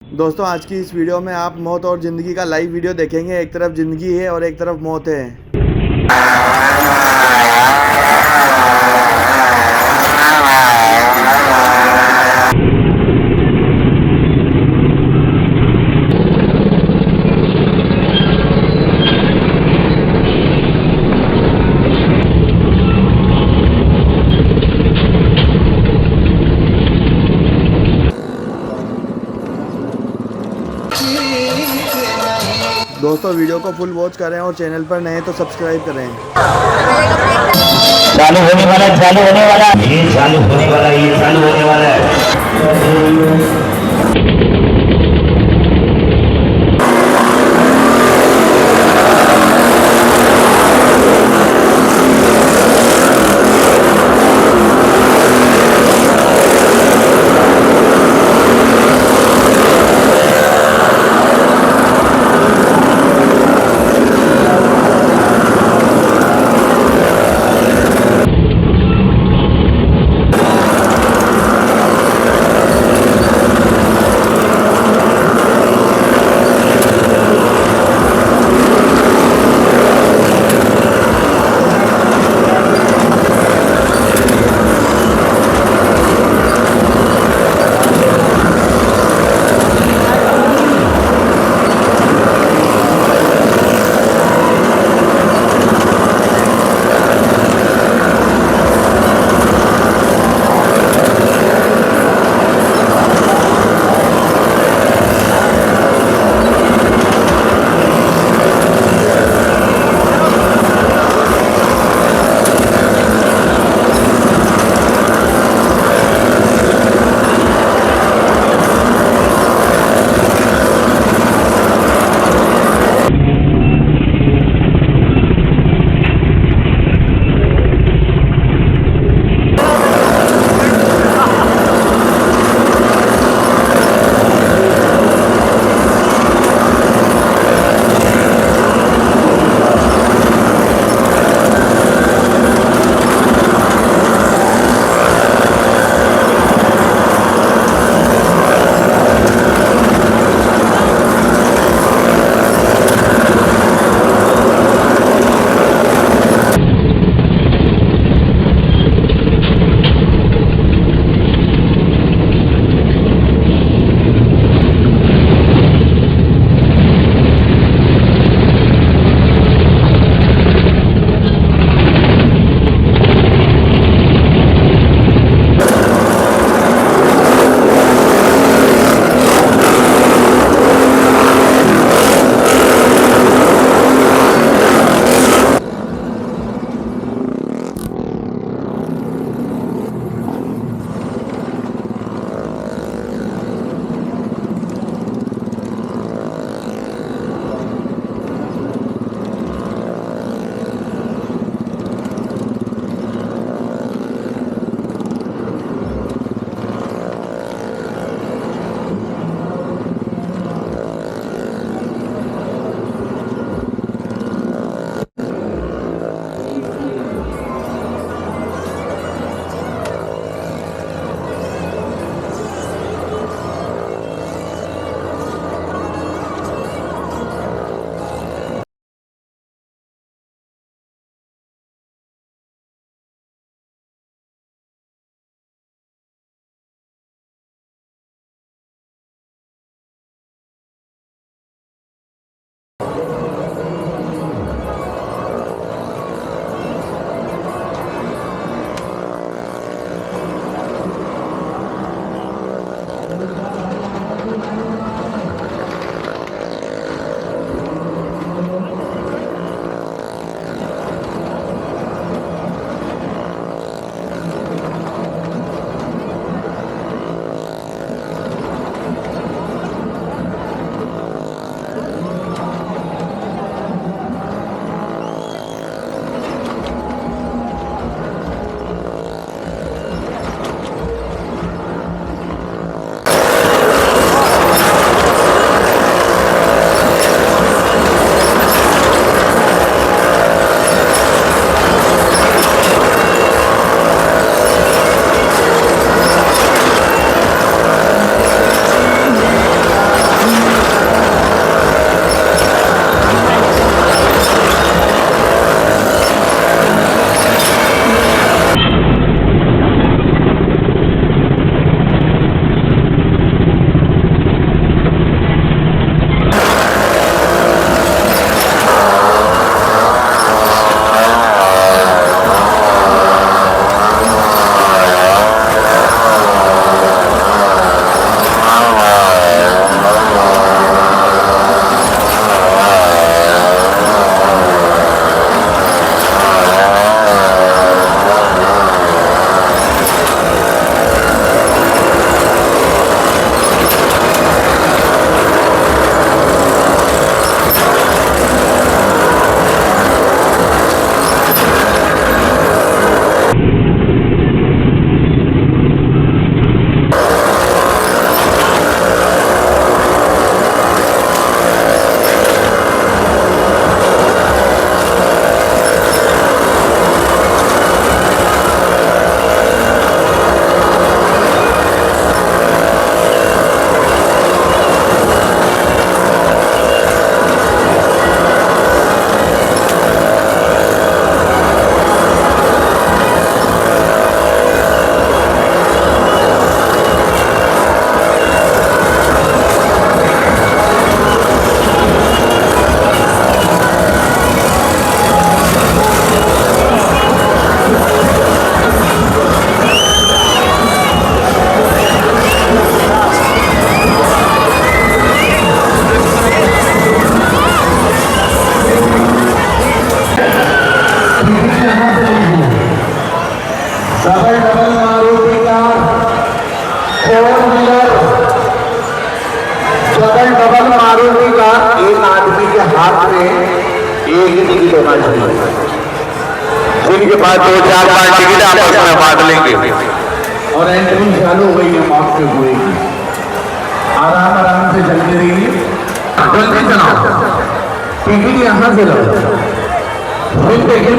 दोस्तों आज की इस वीडियो में आप मौत और ज़िंदगी का लाइव वीडियो देखेंगे। एक तरफ ज़िंदगी है और एक तरफ मौत है। दोस्तों वीडियो को फुल वॉच करें और चैनल पर नए तो सब्सक्राइब करें। चालू होने वाला ये चालू होने वाला ये चालू होने वाला है। डबल डबल मारुति का एक आदमी के हाथ में एक टिकट होना चाहिए। जिनके पास 2-4 टिकट आपस में बांट लेंगे। और एंट्री चालू हो गई है मॉक के हुए की। आराम आराम से चलती रहिए, जल्दी चलाओ, टिकट यहाँ से लो। फिर देखिए